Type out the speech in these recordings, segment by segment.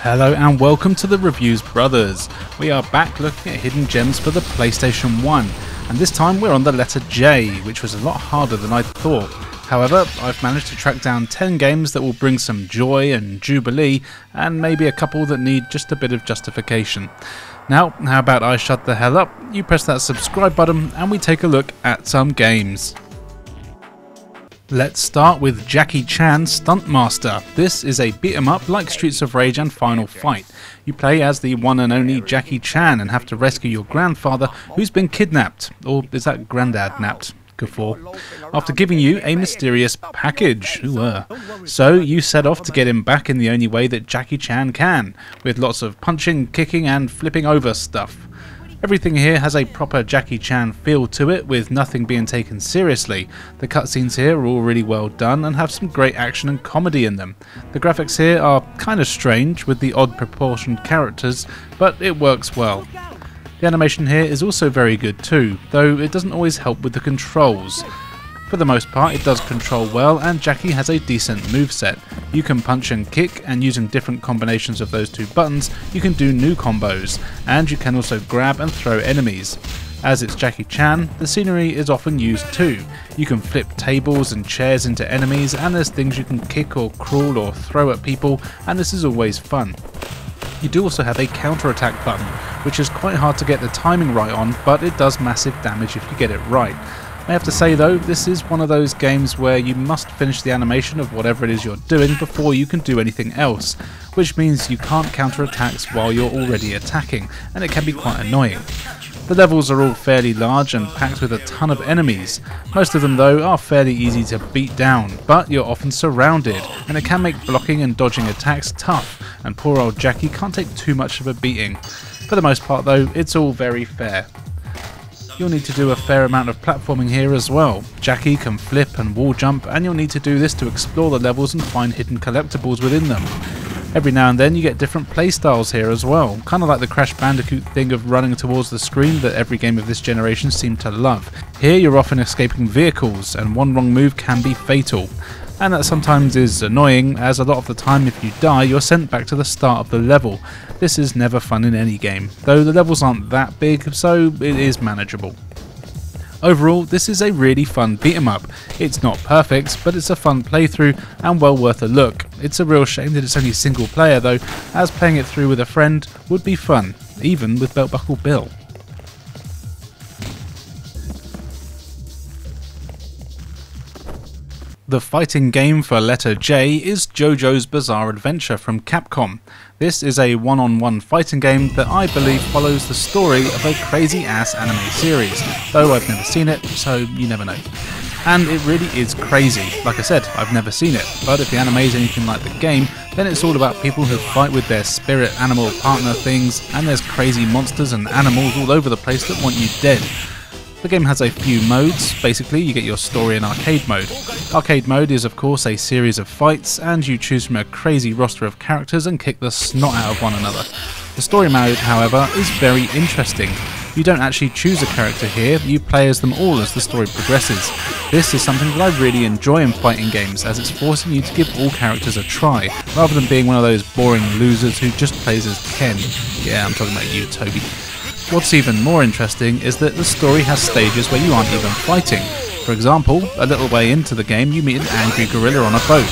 Hello and welcome to the Reviews Brothers. We are back looking at hidden gems for the PlayStation 1, and this time we're on the letter J, which was a lot harder than I thought. However, I've managed to track down 10 games that will bring some joy and jubilee, and maybe a couple that need just a bit of justification. Now, how about I shut the hell up, you press that subscribe button, and we take a look at some games. Let's start with Jackie Chan's Stuntmaster. This is a beat 'em up like Streets of Rage and Final Fight. You play as the one and only Jackie Chan and have to rescue your grandfather who's been kidnapped. Or is that granddad napped? Guffaw. After giving you a mysterious package. So you set off to get him back in the only way that Jackie Chan can, with lots of punching, kicking and flipping over stuff. Everything here has a proper Jackie Chan feel to it, with nothing being taken seriously. The cutscenes here are all really well done and have some great action and comedy in them. The graphics here are kind of strange with the odd proportioned characters, but it works well. The animation here is also very good too, though it doesn't always help with the controls. For the most part it does control well, and Jackie has a decent moveset. You can punch and kick, and using different combinations of those two buttons you can do new combos, and you can also grab and throw enemies. As it's Jackie Chan, the scenery is often used too. You can flip tables and chairs into enemies, and there's things you can kick or crawl or throw at people, and this is always fun. You do also have a counter-attack button, which is quite hard to get the timing right on, but it does massive damage if you get it right. I have to say though, this is one of those games where you must finish the animation of whatever it is you're doing before you can do anything else, which means you can't counter attacks while you're already attacking, and it can be quite annoying. The levels are all fairly large and packed with a ton of enemies. Most of them though are fairly easy to beat down, but you're often surrounded, and it can make blocking and dodging attacks tough, and poor old Jackie can't take too much of a beating. For the most part though, it's all very fair. You'll need to do a fair amount of platforming here as well. Jackie can flip and wall jump, and you'll need to do this to explore the levels and find hidden collectibles within them. Every now and then you get different playstyles here as well, kind of like the Crash Bandicoot thing of running towards the screen that every game of this generation seemed to love. Here you're often escaping vehicles, and one wrong move can be fatal. And that sometimes is annoying, as a lot of the time if you die you're sent back to the start of the level. This is never fun in any game, though the levels aren't that big, so it is manageable. Overall, this is a really fun beat 'em up. It's not perfect, but it's a fun playthrough and well worth a look. It's a real shame that it's only single player though, as playing it through with a friend would be fun, even with Belt Buckle Bill. The fighting game for letter J is Jojo's Bizarre Adventure from Capcom. This is a one-on-one fighting game that I believe follows the story of a crazy-ass anime series, though I've never seen it, so you never know. And it really is crazy. Like I said, I've never seen it, but if the anime is anything like the game, then it's all about people who fight with their spirit animal partner things, and there's crazy monsters and animals all over the place that want you dead. The game has a few modes. Basically you get your story and arcade mode. Arcade mode is of course a series of fights, and you choose from a crazy roster of characters and kick the snot out of one another. The story mode, however, is very interesting. You don't actually choose a character here, you play as them all as the story progresses. This is something that I really enjoy in fighting games, as it's forcing you to give all characters a try, rather than being one of those boring losers who just plays as Ken. Yeah, I'm talking about you, Toby. What's even more interesting is that the story has stages where you aren't even fighting. For example, a little way into the game you meet an angry gorilla on a boat.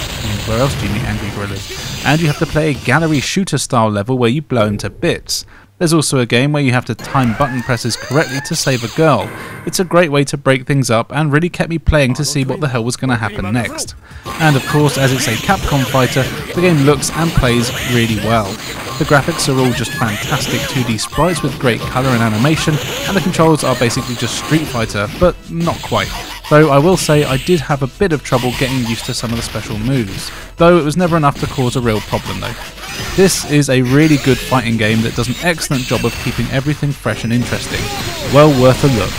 Where else do you meet angry gorillas? And you have to play a gallery shooter style level where you blow into bits. There's also a game where you have to time button presses correctly to save a girl. It's a great way to break things up and really kept me playing to see what the hell was going to happen next. And of course, as it's a Capcom fighter, the game looks and plays really well. The graphics are all just fantastic 2D sprites with great colour and animation, and the controls are basically just Street Fighter, but not quite. Though I will say I did have a bit of trouble getting used to some of the special moves, though it was never enough to cause a real problem though. This is a really good fighting game that does an excellent job of keeping everything fresh and interesting. Well worth a look.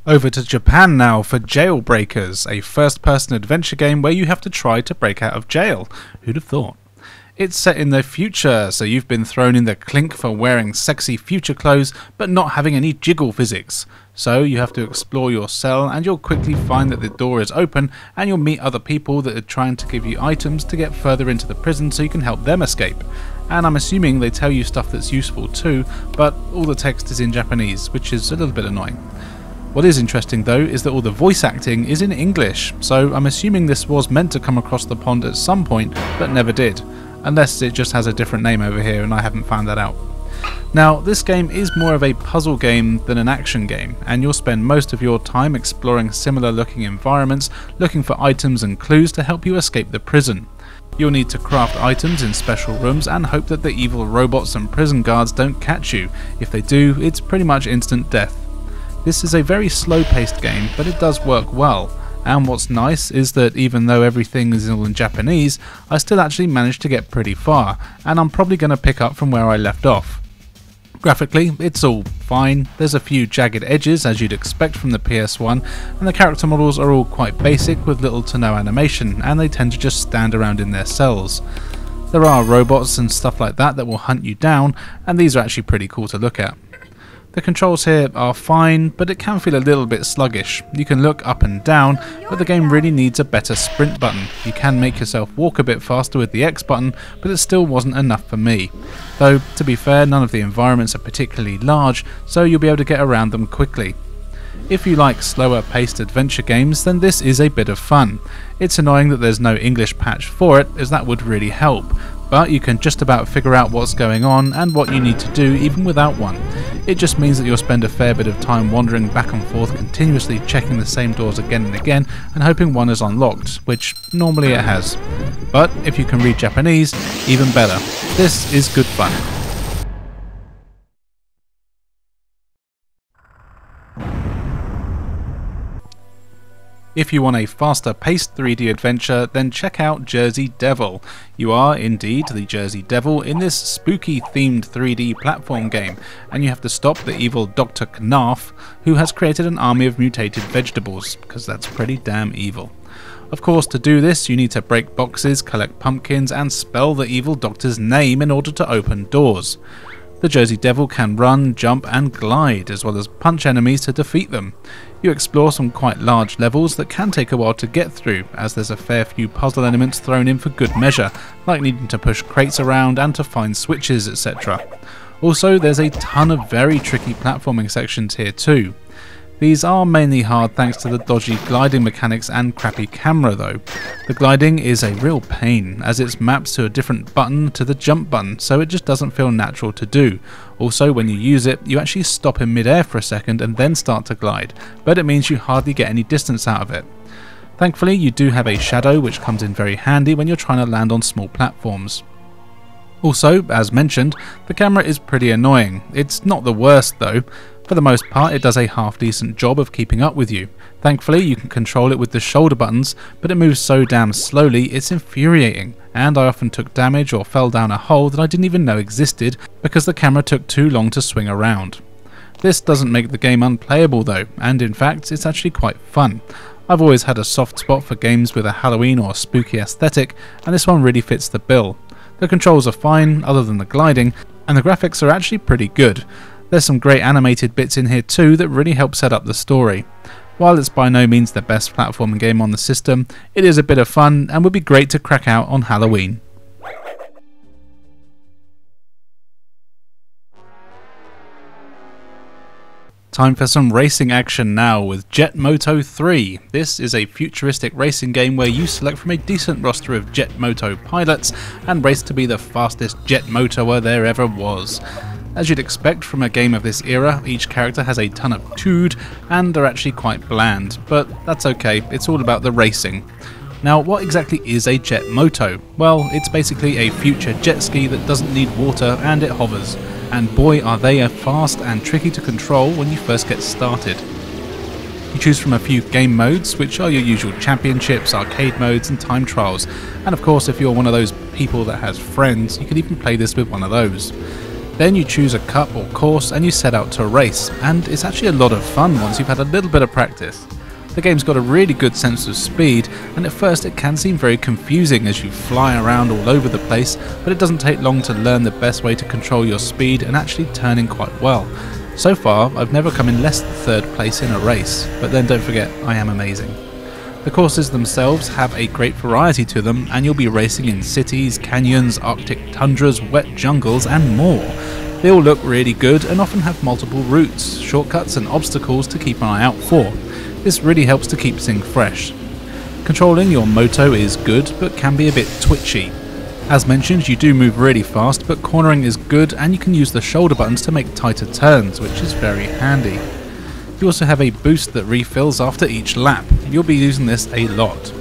Over to Japan now for Jailbreakers, a first-person adventure game where you have to try to break out of jail. Who'd have thought? It's set in the future, so you've been thrown in the clink for wearing sexy future clothes but not having any jiggle physics. So you have to explore your cell and you'll quickly find that the door is open and you'll meet other people that are trying to give you items to get further into the prison so you can help them escape. And I'm assuming they tell you stuff that's useful too, but all the text is in Japanese, which is a little bit annoying. What is interesting though is that all the voice acting is in English, so I'm assuming this was meant to come across the pond at some point but never did. Unless it just has a different name over here and I haven't found that out. Now, this game is more of a puzzle game than an action game, and you'll spend most of your time exploring similar looking environments, looking for items and clues to help you escape the prison. You'll need to craft items in special rooms and hope that the evil robots and prison guards don't catch you. If they do, it's pretty much instant death. This is a very slow paced game, but it does work well. And what's nice is that even though everything is all in Japanese, I still actually managed to get pretty far, and I'm probably going to pick up from where I left off. Graphically, it's all fine, there's a few jagged edges as you'd expect from the PS1, and the character models are all quite basic with little to no animation, and they tend to just stand around in their cells. There are robots and stuff like that will hunt you down, and these are actually pretty cool to look at. The controls here are fine, but it can feel a little bit sluggish. You can look up and down, but the game really needs a better sprint button. You can make yourself walk a bit faster with the X button, but it still wasn't enough for me. Though, to be fair, none of the environments are particularly large, so you'll be able to get around them quickly. If you like slower paced adventure games, then this is a bit of fun. It's annoying that there's no English patch for it, as that would really help. But you can just about figure out what's going on and what you need to do even without one. It just means that you'll spend a fair bit of time wandering back and forth, continuously checking the same doors again and again and hoping one is unlocked, which normally it has. But if you can read Japanese, even better. This is good fun. If you want a faster paced 3D adventure, then check out Jersey Devil. You are indeed the Jersey Devil in this spooky themed 3D platform game, and you have to stop the evil Dr. Knarf, who has created an army of mutated vegetables, because that's pretty damn evil. Of course, to do this you need to break boxes, collect pumpkins and spell the evil doctor's name in order to open doors. The Jersey Devil can run, jump and glide, as well as punch enemies to defeat them. You explore some quite large levels that can take a while to get through, as there's a fair few puzzle elements thrown in for good measure, like needing to push crates around and to find switches, etc. Also, there's a ton of very tricky platforming sections here too. These are mainly hard thanks to the dodgy gliding mechanics and crappy camera though. The gliding is a real pain, as it's mapped to a different button to the jump button, so it just doesn't feel natural to do. Also, when you use it, you actually stop in mid-air for a second and then start to glide, but it means you hardly get any distance out of it. Thankfully, you do have a shadow which comes in very handy when you're trying to land on small platforms. Also, as mentioned, the camera is pretty annoying. It's not the worst though. For the most part, it does a half-decent job of keeping up with you. Thankfully, you can control it with the shoulder buttons, but it moves so damn slowly it's infuriating, and I often took damage or fell down a hole that I didn't even know existed because the camera took too long to swing around. This doesn't make the game unplayable though, and in fact, it's actually quite fun. I've always had a soft spot for games with a Halloween or spooky aesthetic, and this one really fits the bill. The controls are fine, other than the gliding, and the graphics are actually pretty good. There's some great animated bits in here too that really help set up the story. While it's by no means the best platforming game on the system, it is a bit of fun and would be great to crack out on Halloween. Time for some racing action now with Moto 3. This is a futuristic racing game where you select from a decent roster of Moto pilots and race to be the fastest Motoer there ever was. As you'd expect from a game of this era, each character has a ton of tood and are actually quite bland, but that's okay, it's all about the racing. Now, what exactly is a Moto? Well, it's basically a future jet ski that doesn't need water and it hovers. And boy are they fast and tricky to control when you first get started. You choose from a few game modes, which are your usual championships, arcade modes and time trials. And of course, if you're one of those people that has friends, you can even play this with one of those. Then you choose a cup or course and you set out to race, and it's actually a lot of fun once you've had a little bit of practice. The game's got a really good sense of speed, and at first it can seem very confusing as you fly around all over the place, but it doesn't take long to learn the best way to control your speed and actually turning quite well. So far, I've never come in less than 3rd place in a race, but then don't forget, I am amazing. The courses themselves have a great variety to them, and you'll be racing in cities, canyons, arctic tundras, wet jungles and more. They all look really good and often have multiple routes, shortcuts and obstacles to keep an eye out for. This really helps to keep things fresh. Controlling your Moto is good, but can be a bit twitchy. As mentioned, you do move really fast, but cornering is good and you can use the shoulder buttons to make tighter turns, which is very handy. You also have a boost that refills after each lap. You'll be using this a lot.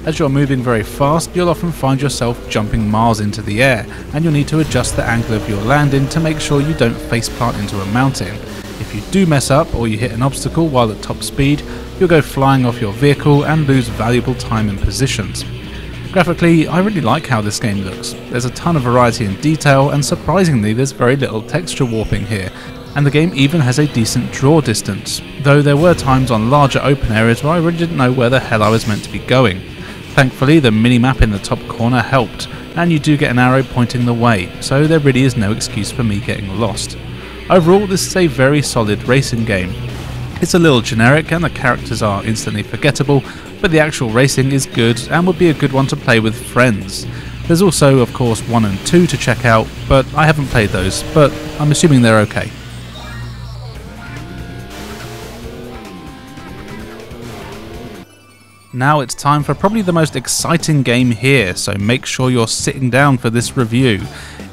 As you're moving very fast, you'll often find yourself jumping miles into the air, and you'll need to adjust the angle of your landing to make sure you don't faceplant into a mountain. If you do mess up or you hit an obstacle while at top speed, you'll go flying off your vehicle and lose valuable time and positions. Graphically, I really like how this game looks. There's a ton of variety and detail, and surprisingly there's very little texture warping here, and the game even has a decent draw distance, though there were times on larger open areas where I really didn't know where the hell I was meant to be going. Thankfully, the minimap in the top corner helped, and you do get an arrow pointing the way, so there really is no excuse for me getting lost. Overall, this is a very solid racing game. It's a little generic and the characters are instantly forgettable, but the actual racing is good and would be a good one to play with friends. There's also, of course, 1 and 2 to check out, but I haven't played those, but I'm assuming they're okay. Now it's time for probably the most exciting game here, so make sure you're sitting down for this review.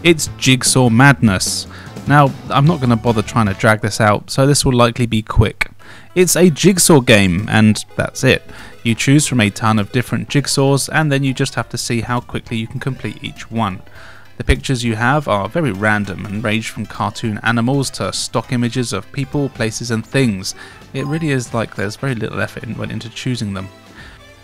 It's Jigsaw Madness. Now, I'm not going to bother trying to drag this out, so this will likely be quick. It's a jigsaw game, and that's it. You choose from a ton of different jigsaws, and then you just have to see how quickly you can complete each one. The pictures you have are very random and range from cartoon animals to stock images of people, places and things. It really is like there's very little effort went into choosing them.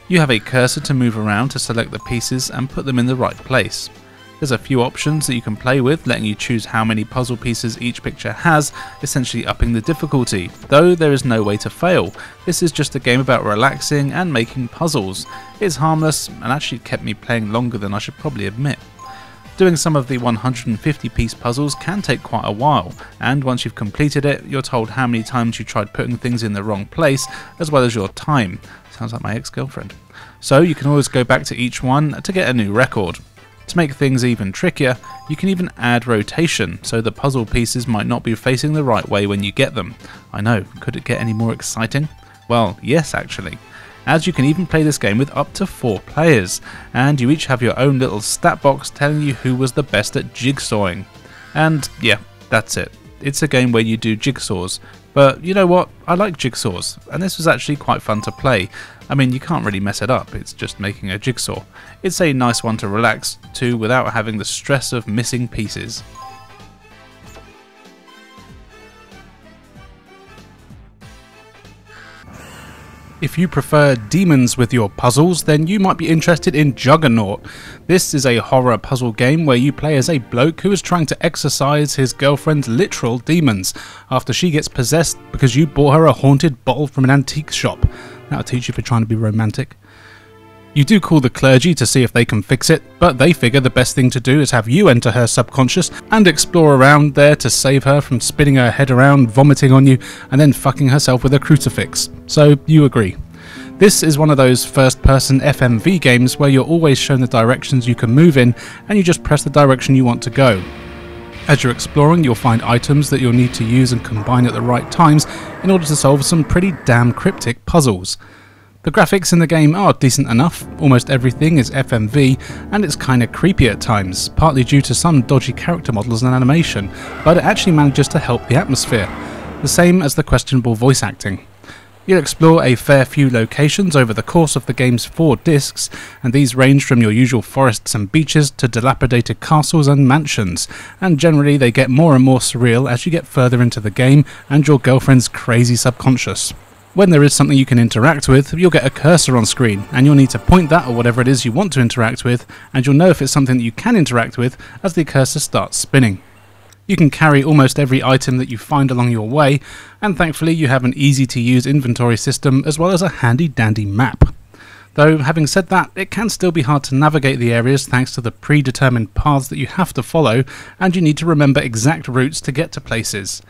You have a cursor to move around to select the pieces and put them in the right place. There's a few options that you can play with, letting you choose how many puzzle pieces each picture has, essentially upping the difficulty, though there is no way to fail. This is just a game about relaxing and making puzzles. It's harmless and actually kept me playing longer than I should probably admit. Doing some of the 150 piece puzzles can take quite a while, and once you've completed it, you're told how many times you tried putting things in the wrong place, as well as your time. Sounds like my ex-girlfriend. So you can always go back to each one to get a new record. To make things even trickier, you can even add rotation, so the puzzle pieces might not be facing the right way when you get them. I know, could it get any more exciting? Well, yes actually. As you can even play this game with up to 4 players, and you each have your own little stat box telling you who was the best at jigsawing. And yeah, that's it. It's a game where you do jigsaws, but you know what, I like jigsaws, and this was actually quite fun to play. I mean, you can't really mess it up, it's just making a jigsaw. It's a nice one to relax to without having the stress of missing pieces. If you prefer demons with your puzzles, then you might be interested in Juggernaught. This is a horror puzzle game where you play as a bloke who is trying to exorcise his girlfriend's literal demons after she gets possessed because you bought her a haunted bottle from an antique shop. That'll teach you for trying to be romantic. You do call the clergy to see if they can fix it, but they figure the best thing to do is have you enter her subconscious and explore around there to save her from spinning her head around, vomiting on you, and then fucking herself with a crucifix. So you agree. This is one of those first-person FMV games where you're always shown the directions you can move in, and you just press the direction you want to go. As you're exploring, you'll find items that you'll need to use and combine at the right times in order to solve some pretty damn cryptic puzzles. The graphics in the game are decent enough, almost everything is FMV, and it's kinda creepy at times, partly due to some dodgy character models and animation, but it actually manages to help the atmosphere, the same as the questionable voice acting. You'll explore a fair few locations over the course of the game's 4 discs, and these range from your usual forests and beaches to dilapidated castles and mansions, and generally they get more and more surreal as you get further into the game and your girlfriend's crazy subconscious. When there is something you can interact with, you'll get a cursor on screen, and you'll need to point that or whatever it is you want to interact with, and you'll know if it's something that you can interact with as the cursor starts spinning. You can carry almost every item that you find along your way, and thankfully you have an easy to use inventory system as well as a handy dandy map. Though having said that, it can still be hard to navigate the areas thanks to the predetermined paths that you have to follow, and you need to remember exact routes to get to places.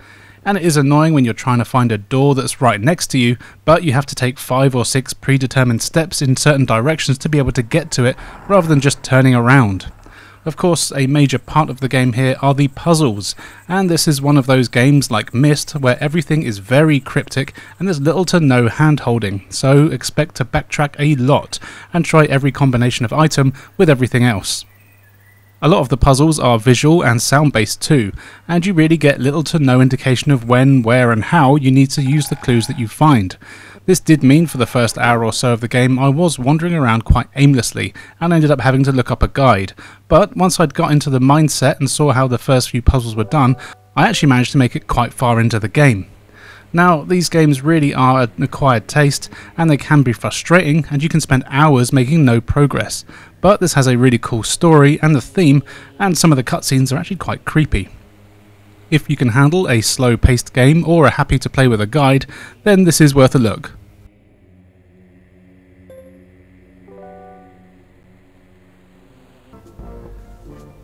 And it is annoying when you're trying to find a door that's right next to you, but you have to take 5 or 6 predetermined steps in certain directions to be able to get to it, rather than just turning around. Of course, a major part of the game here are the puzzles, and this is one of those games like Myst where everything is very cryptic and there's little to no hand-holding, so expect to backtrack a lot and try every combination of item with everything else. A lot of the puzzles are visual and sound based too, and you really get little to no indication of when, where and how you need to use the clues that you find. This did mean for the first hour or so of the game I was wandering around quite aimlessly and ended up having to look up a guide, but once I'd got into the mindset and saw how the first few puzzles were done, I actually managed to make it quite far into the game. Now, these games really are an acquired taste, and they can be frustrating, and you can spend hours making no progress, but this has a really cool story and the theme, and some of the cutscenes are actually quite creepy. If you can handle a slow-paced game or are happy to play with a guide, then this is worth a look.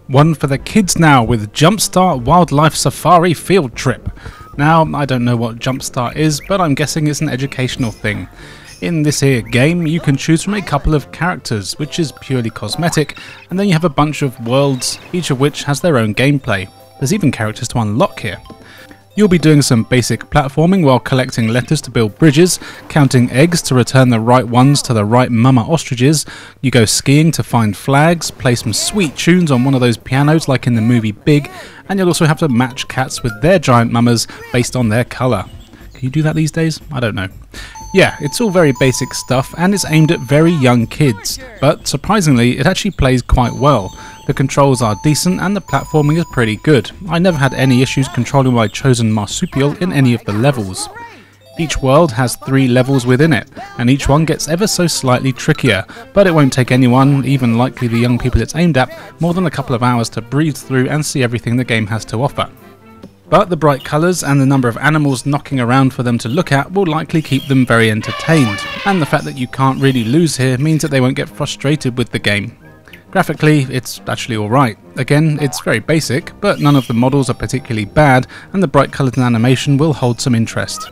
One for the kids now with Jumpstart Wildlife Safari Field Trip. Now, I don't know what Jumpstart is, but I'm guessing it's an educational thing. In this here game, you can choose from a couple of characters, which is purely cosmetic, and then you have a bunch of worlds, each of which has their own gameplay. There's even characters to unlock here. You'll be doing some basic platforming while collecting letters to build bridges, counting eggs to return the right ones to the right mama ostriches. You go skiing to find flags, play some sweet tunes on one of those pianos like in the movie Big, and you'll also have to match cats with their giant mamas based on their colour. Can you do that these days? I don't know. Yeah, it's all very basic stuff and it's aimed at very young kids, but surprisingly it actually plays quite well. The controls are decent and the platforming is pretty good. I never had any issues controlling my chosen marsupial in any of the levels. Each world has 3 levels within it, and each one gets ever so slightly trickier, but it won't take anyone, even likely the young people it's aimed at, more than a couple of hours to breeze through and see everything the game has to offer. But the bright colours and the number of animals knocking around for them to look at will likely keep them very entertained, and the fact that you can't really lose here means that they won't get frustrated with the game. Graphically, it's actually alright. Again, it's very basic, but none of the models are particularly bad, and the bright colours and animation will hold some interest.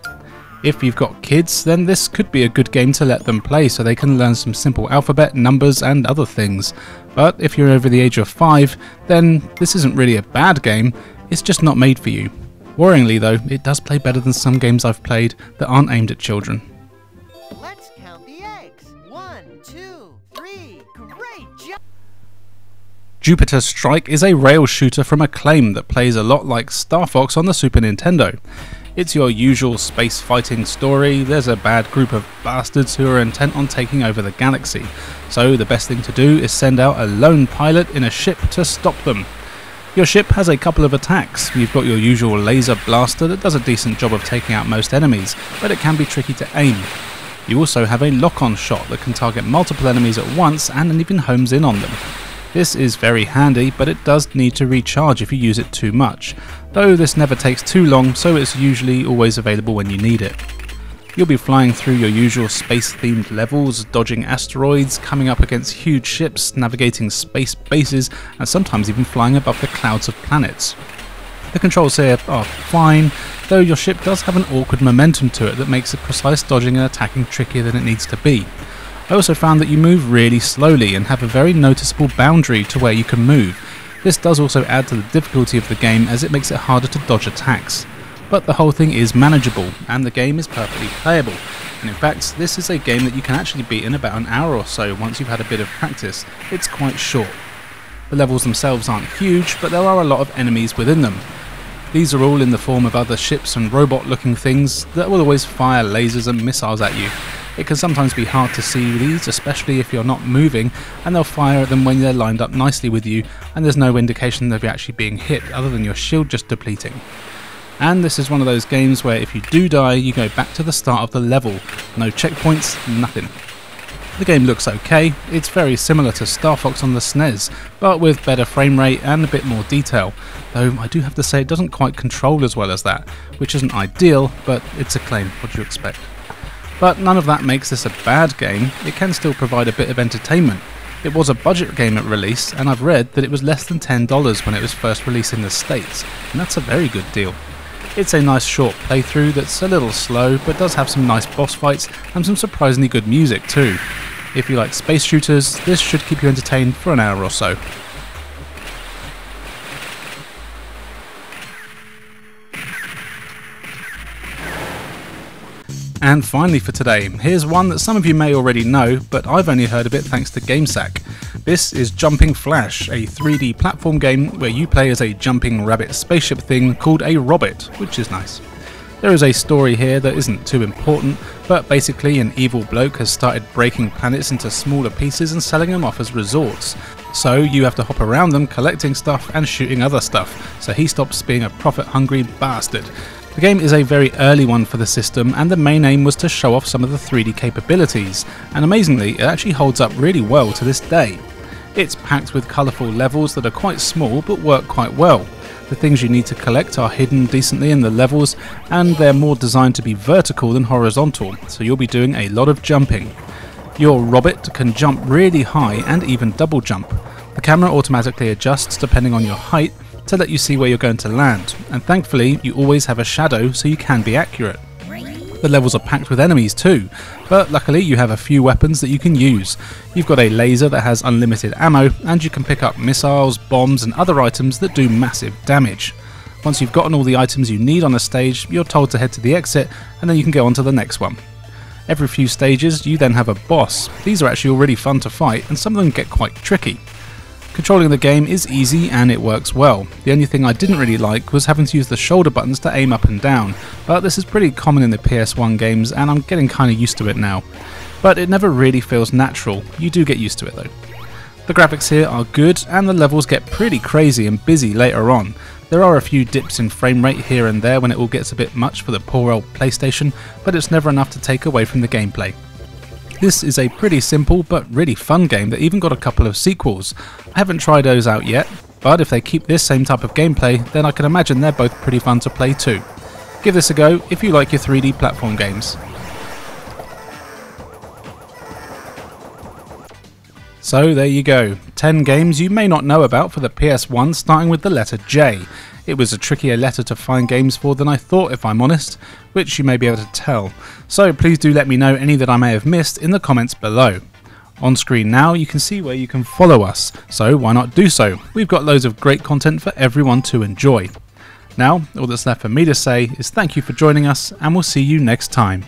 If you've got kids, then this could be a good game to let them play so they can learn some simple alphabet, numbers and other things. But if you're over the age of 5, then this isn't really a bad game, it's just not made for you. Worryingly though, it does play better than some games I've played that aren't aimed at children. Let's count the eggs. 1, 2, 3. Great job! Jupiter Strike is a rail shooter from Acclaim that plays a lot like Star Fox on the Super Nintendo. It's your usual space fighting story. There's a bad group of bastards who are intent on taking over the galaxy, so the best thing to do is send out a lone pilot in a ship to stop them. Your ship has a couple of attacks. You've got your usual laser blaster that does a decent job of taking out most enemies, but it can be tricky to aim. You also have a lock-on shot that can target multiple enemies at once and even homes in on them. This is very handy, but it does need to recharge if you use it too much, though this never takes too long, so it's usually always available when you need it. You'll be flying through your usual space-themed levels, dodging asteroids, coming up against huge ships, navigating space bases, and sometimes even flying above the clouds of planets. The controls here are fine, though your ship does have an awkward momentum to it that makes the precise dodging and attacking trickier than it needs to be. I also found that you move really slowly and have a very noticeable boundary to where you can move. This does also add to the difficulty of the game as it makes it harder to dodge attacks. But the whole thing is manageable and the game is perfectly playable. And in fact, this is a game that you can actually beat in about an hour or so once you've had a bit of practice. It's quite short. The levels themselves aren't huge, but there are a lot of enemies within them. These are all in the form of other ships and robot-looking things that will always fire lasers and missiles at you. It can sometimes be hard to see these, especially if you're not moving, and they'll fire at them when they're lined up nicely with you, and there's no indication of you actually being hit other than your shield just depleting. And this is one of those games where if you do die, you go back to the start of the level. No checkpoints, nothing. The game looks okay. It's very similar to Star Fox on the SNES, but with better frame rate and a bit more detail, though I do have to say it doesn't quite control as well as that, which isn't ideal, but it's Acclaim, what do you expect? But none of that makes this a bad game. It can still provide a bit of entertainment. It was a budget game at release, and I've read that it was less than $10 when it was first released in the States, and that's a very good deal. It's a nice short playthrough that's a little slow, but does have some nice boss fights and some surprisingly good music too. If you like space shooters, this should keep you entertained for an hour or so. And finally for today, here's one that some of you may already know, but I've only heard of it thanks to GameSack. This is Jumping Flash, a 3D platform game where you play as a jumping rabbit spaceship thing called a Robbit, which is nice. There is a story here that isn't too important, but basically an evil bloke has started breaking planets into smaller pieces and selling them off as resorts. So you have to hop around them collecting stuff and shooting other stuff, so he stops being a profit-hungry bastard. The game is a very early one for the system, and the main aim was to show off some of the 3D capabilities, and amazingly it actually holds up really well to this day. It's packed with colourful levels that are quite small but work quite well. The things you need to collect are hidden decently in the levels, and they're more designed to be vertical than horizontal, so you'll be doing a lot of jumping. Your Robbit can jump really high and even double jump. The camera automatically adjusts depending on your height to let you see where you're going to land, and thankfully you always have a shadow so you can be accurate. The levels are packed with enemies too, but luckily you have a few weapons that you can use. You've got a laser that has unlimited ammo, and you can pick up missiles, bombs and other items that do massive damage. Once you've gotten all the items you need on a stage, you're told to head to the exit, and then you can go on to the next one. Every few stages you then have a boss. These are actually already fun to fight, and some of them get quite tricky. Controlling the game is easy and it works well. The only thing I didn't really like was having to use the shoulder buttons to aim up and down, but this is pretty common in the PS1 games and I'm getting kinda used to it now. But it never really feels natural. You do get used to it though. The graphics here are good and the levels get pretty crazy and busy later on. There are a few dips in frame rate here and there when it all gets a bit much for the poor old PlayStation, but it's never enough to take away from the gameplay. This is a pretty simple but really fun game that even got a couple of sequels. I haven't tried those out yet, but if they keep this same type of gameplay, then I can imagine they're both pretty fun to play too. Give this a go if you like your 3D platform games. So there you go, 10 games you may not know about for the PS1, starting with the letter J. It was a trickier letter to find games for than I thought, if I'm honest, which you may be able to tell. So please do let me know any that I may have missed in the comments below. On screen now you can see where you can follow us, so why not do so? We've got loads of great content for everyone to enjoy. Now, all that's left for me to say is thank you for joining us, and we'll see you next time.